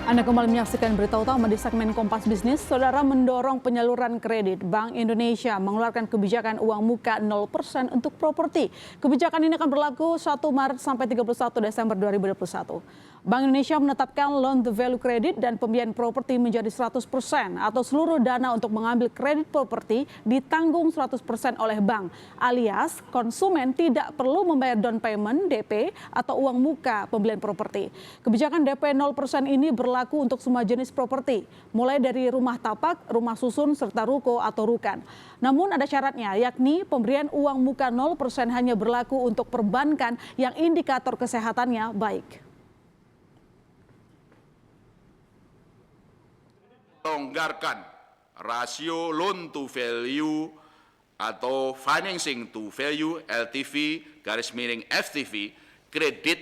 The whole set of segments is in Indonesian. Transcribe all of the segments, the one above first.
Anda kembali menyaksikan berita utama di segmen Kompas Bisnis. Saudara, mendorong penyaluran kredit, Bank Indonesia mengeluarkan kebijakan uang muka 0% untuk properti. Kebijakan ini akan berlaku 1 Maret sampai 31 Desember 2021. Bank Indonesia menetapkan loan to value kredit dan pembiayaan properti menjadi 100% atau seluruh dana untuk mengambil kredit properti ditanggung 100% oleh bank. Alias konsumen tidak perlu membayar down payment (DP) atau uang muka pembelian properti. Kebijakan DP 0% ini berlaku untuk semua jenis properti, mulai dari rumah tapak, rumah susun, serta ruko atau rukan. Namun ada syaratnya, yakni pemberian uang muka 0% hanya berlaku untuk perbankan yang indikator kesehatannya baik. Longgarkan rasio loan to value atau financing to value LTV /FTV kredit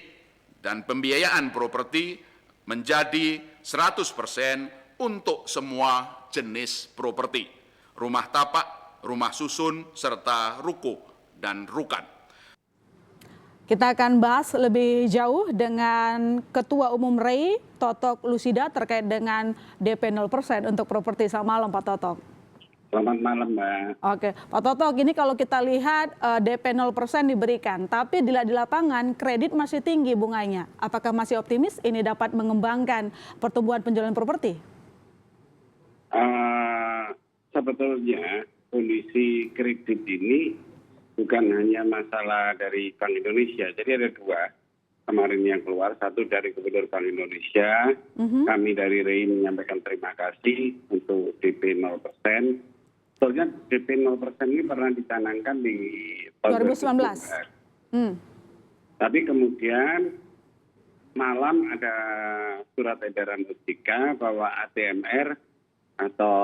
dan pembiayaan properti menjadi 100% untuk semua jenis properti, rumah tapak, rumah susun, serta ruko dan rukan. Kita akan bahas lebih jauh dengan Ketua Umum REI, Totok Lusida, terkait dengan DP 0% untuk properti. Selamat malam, Pak Totok. Selamat malam, Mbak. Oke, Pak Totok, ini kalau kita lihat DP 0% diberikan, tapi di lapangan kredit masih tinggi bunganya. Apakah masih optimis ini dapat mengembangkan pertumbuhan penjualan properti? Sebetulnya kondisi kredit ini bukan hanya masalah dari Bank Indonesia. Jadi ada dua kemarin yang keluar. Satu dari Gubernur Bank Indonesia. Kami dari REI menyampaikan terima kasih untuk DP 0%. Sebetulnya DP 0% ini pernah dicanangkan di tahun 2019. Tapi kemudian malam ada surat edaran OJK bahwa ATMR atau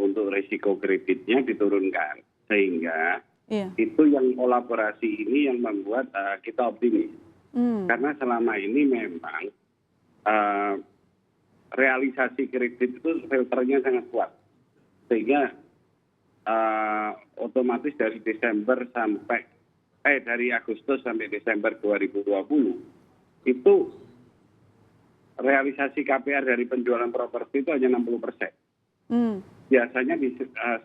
untuk risiko kreditnya diturunkan. Sehingga itu yang kolaborasi ini yang membuat kita optimis. Karena selama ini memang realisasi kredit itu filternya sangat kuat. Sehingga otomatis dari dari Agustus sampai Desember 2020 itu realisasi KPR dari penjualan properti itu hanya 60%. Biasanya di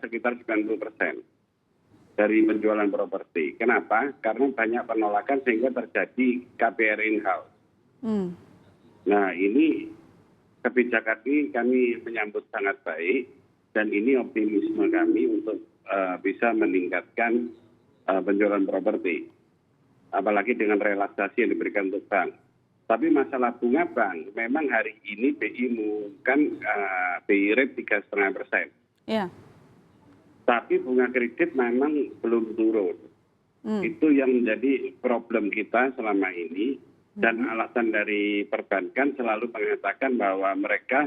sekitar 90% dari penjualan properti. Kenapa? Karena banyak penolakan sehingga terjadi KPR in-house. Nah, ini kebijakan ini kami menyambut sangat baik dan ini optimisme kami untuk bisa meningkatkan penjualan properti. Apalagi dengan relaksasi yang diberikan untuk bank. Tapi masalah bunga bank, memang hari ini BI mengumumkan BI rate 3,5%. Iya. Tapi bunga kredit memang belum turun. Itu yang menjadi problem kita selama ini. Dan alasan dari perbankan selalu mengatakan bahwa mereka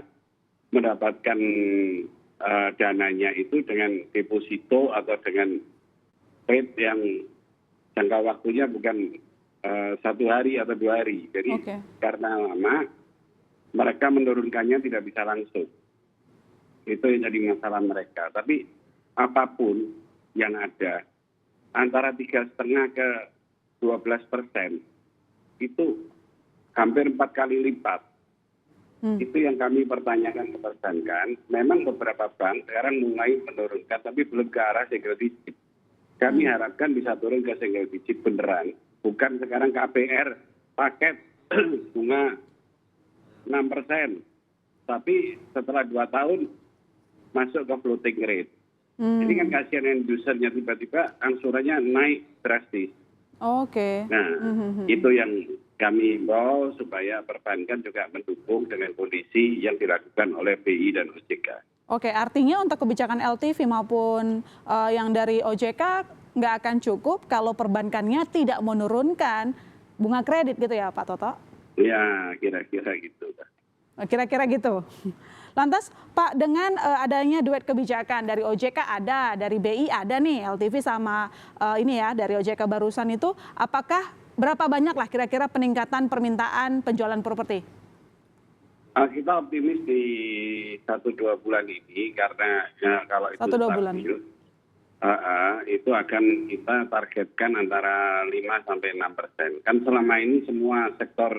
mendapatkan dananya itu dengan deposito atau dengan rate yang jangka waktunya bukan 1 hari atau 2 hari. Jadi karena lama mereka menurunkannya tidak bisa langsung. Itu yang jadi masalah mereka. Tapi apapun yang ada, antara 3,5 ke 12% itu hampir 4 kali lipat. Itu yang kami pertanyakan ke perbankan. Memang beberapa bank sekarang mulai menurunkan, tapi belum ke arah single digit. Kami harapkan bisa turun ke single digit beneran. Bukan sekarang KPR paket bunga 6%. Tapi setelah 2 tahun masuk ke floating rate. Ini kan kasihan end usernya tiba-tiba angsurannya naik drastis. Nah, itu yang kami bawa supaya perbankan juga mendukung dengan kondisi yang dilakukan oleh BI dan OJK. Oke, artinya untuk kebijakan LTV maupun yang dari OJK nggak akan cukup kalau perbankannya tidak menurunkan bunga kredit gitu ya Pak Toto? Ya, kira-kira gitu. Kira-kira gitu. Lantas Pak, dengan adanya duet kebijakan dari OJK ada, dari BI ada nih, LTV sama ini ya dari OJK barusan itu, apakah berapa banyak lah kira-kira peningkatan permintaan penjualan properti? Kita optimis di 1-2 bulan ini karena kalau itu stabil, itu akan kita targetkan antara 5-6%. Kan selama ini semua sektor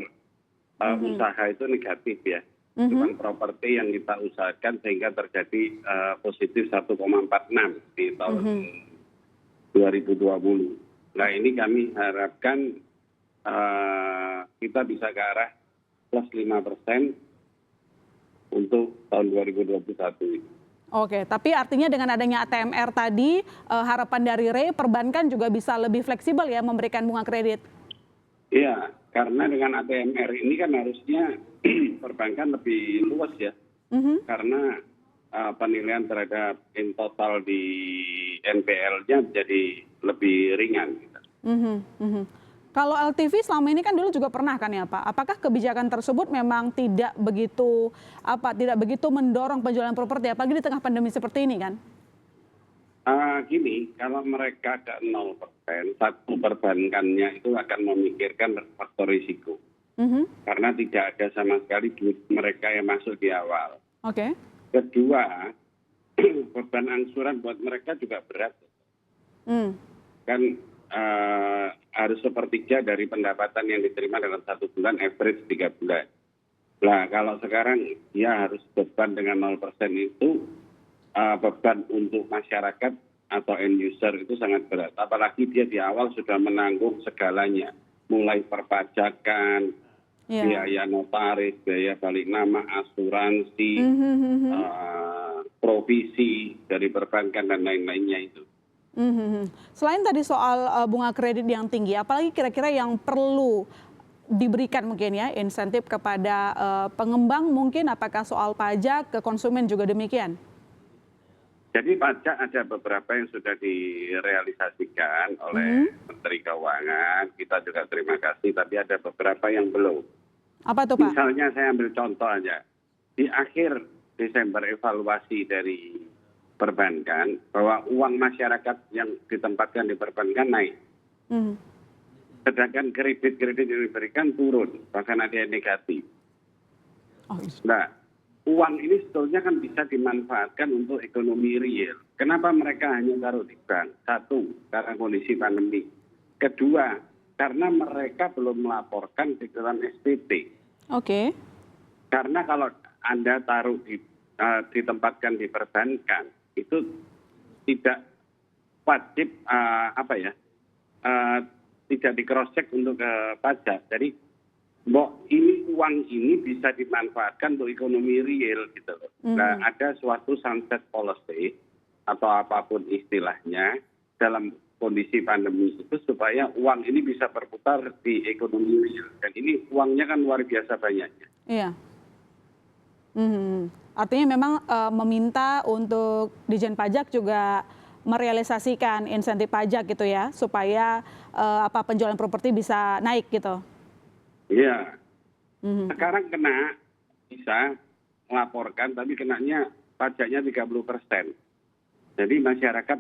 usaha itu negatif ya. Cuman properti yang kita usahakan sehingga terjadi positif 1,46 di tahun 2020. Nah ini kami harapkan kita bisa ke arah plus 5% untuk tahun 2021 ini. Oke, tapi artinya dengan adanya ATMR tadi, harapan dari Ray, perbankan juga bisa lebih fleksibel ya memberikan bunga kredit? Iya, karena dengan ATMR ini kan harusnya perbankan lebih luas ya. Karena penilaian terhadap in total di NPL-nya jadi lebih ringan. Kalau LTV selama ini kan dulu juga pernah kan ya Pak, apakah kebijakan tersebut memang tidak begitu mendorong penjualan properti, apalagi di tengah pandemi seperti ini kan? Gini, kalau mereka ke 0%, satu perbankannya itu akan memikirkan faktor risiko. Karena tidak ada sama sekali duit mereka yang masuk di awal. Oke. Kedua, beban angsuran buat mereka juga berat. Kan harus sepertiga dari pendapatan yang diterima dalam 1 bulan, average 3 bulan. Nah, kalau sekarang dia harus beban dengan 0% itu, beban untuk masyarakat atau end user itu sangat berat. Apalagi dia di awal sudah menanggung segalanya, mulai perpajakan, biaya notaris, biaya balik nama, asuransi, provisi dari perbankan dan lain-lainnya itu. Selain tadi soal bunga kredit yang tinggi, apalagi kira-kira yang perlu diberikan mungkin ya insentif kepada pengembang, mungkin apakah soal pajak ke konsumen juga demikian? Jadi pajak ada beberapa yang sudah direalisasikan oleh Menteri Keuangan, kita juga terima kasih, tapi ada beberapa yang belum. Apa tuh Pak? Misalnya saya ambil contoh aja, di akhir Desember evaluasi dari perbankan bahwa uang masyarakat yang ditempatkan di perbankan naik. Sedangkan kredit-kredit yang diberikan turun, bahkan ada yang negatif. Nah, uang ini sebetulnya kan bisa dimanfaatkan untuk ekonomi real. Kenapa mereka hanya taruh di bank? Satu, karena kondisi pandemi. Kedua, karena mereka belum melaporkan di dalam SPT. Oke. Karena kalau Anda taruh ditempatkan di perbankan, itu tidak wajib tidak di cross check untuk pajak. Jadi uang ini bisa dimanfaatkan untuk ekonomi real gitu loh. Nah, ada suatu sunset policy atau apapun istilahnya dalam kondisi pandemi itu supaya uang ini bisa berputar di ekonomi real. Dan ini uangnya kan luar biasa banyaknya. Iya. Artinya memang meminta untuk Dijen Pajak juga merealisasikan insentif pajak gitu ya, supaya penjualan properti bisa naik gitu. Iya. Sekarang bisa melaporkan, tapi kenanya pajaknya 30%. Jadi masyarakat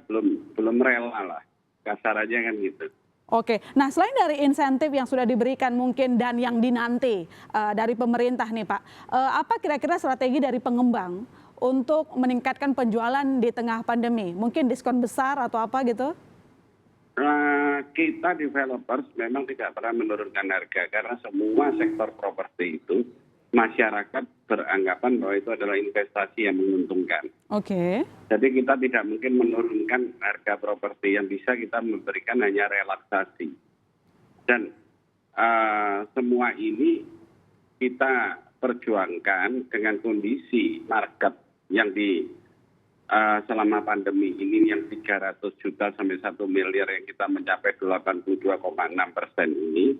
belum rela lah, kasarannya kan gitu. Oke, nah selain dari insentif yang sudah diberikan mungkin dan yang dinanti dari pemerintah nih Pak, apa kira-kira strategi dari pengembang untuk meningkatkan penjualan di tengah pandemi? Mungkin diskon besar atau apa gitu? Kita developers memang tidak pernah menurunkan harga karena semua sektor properti itu masyarakat beranggapan bahwa itu adalah investasi yang menguntungkan. Oke. Jadi kita tidak mungkin menurunkan harga properti, yang bisa kita memberikan hanya relaksasi. Dan semua ini kita perjuangkan dengan kondisi market yang selama pandemi ini yang 300 juta sampai 1 miliar yang kita mencapai 82,6% ini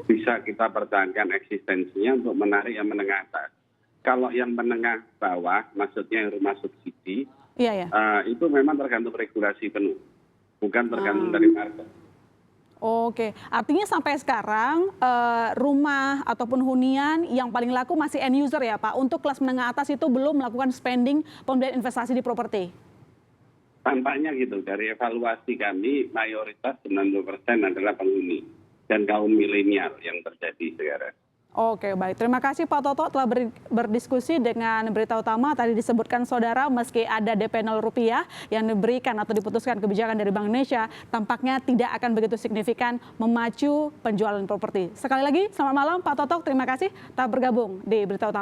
bisa kita pertahankan eksistensinya untuk menarik yang menengah atas. Kalau yang menengah bawah, maksudnya yang rumah subsidi, itu memang tergantung regulasi penuh, bukan tergantung dari market. Oke, artinya sampai sekarang rumah ataupun hunian yang paling laku masih end user ya Pak. Untuk kelas menengah atas itu belum melakukan spending pembelian investasi di properti. Tampaknya gitu, dari evaluasi kami mayoritas 90% adalah penghuni dan kaum milenial yang terjadi sekarang. Oke, baik. Terima kasih Pak Toto telah berdiskusi dengan Berita Utama. Tadi disebutkan saudara, meski ada DP 0 rupiah yang diberikan atau diputuskan kebijakan dari Bank Indonesia, tampaknya tidak akan begitu signifikan memacu penjualan properti. Sekali lagi, selamat malam Pak Toto. Terima kasih telah bergabung di Berita Utama.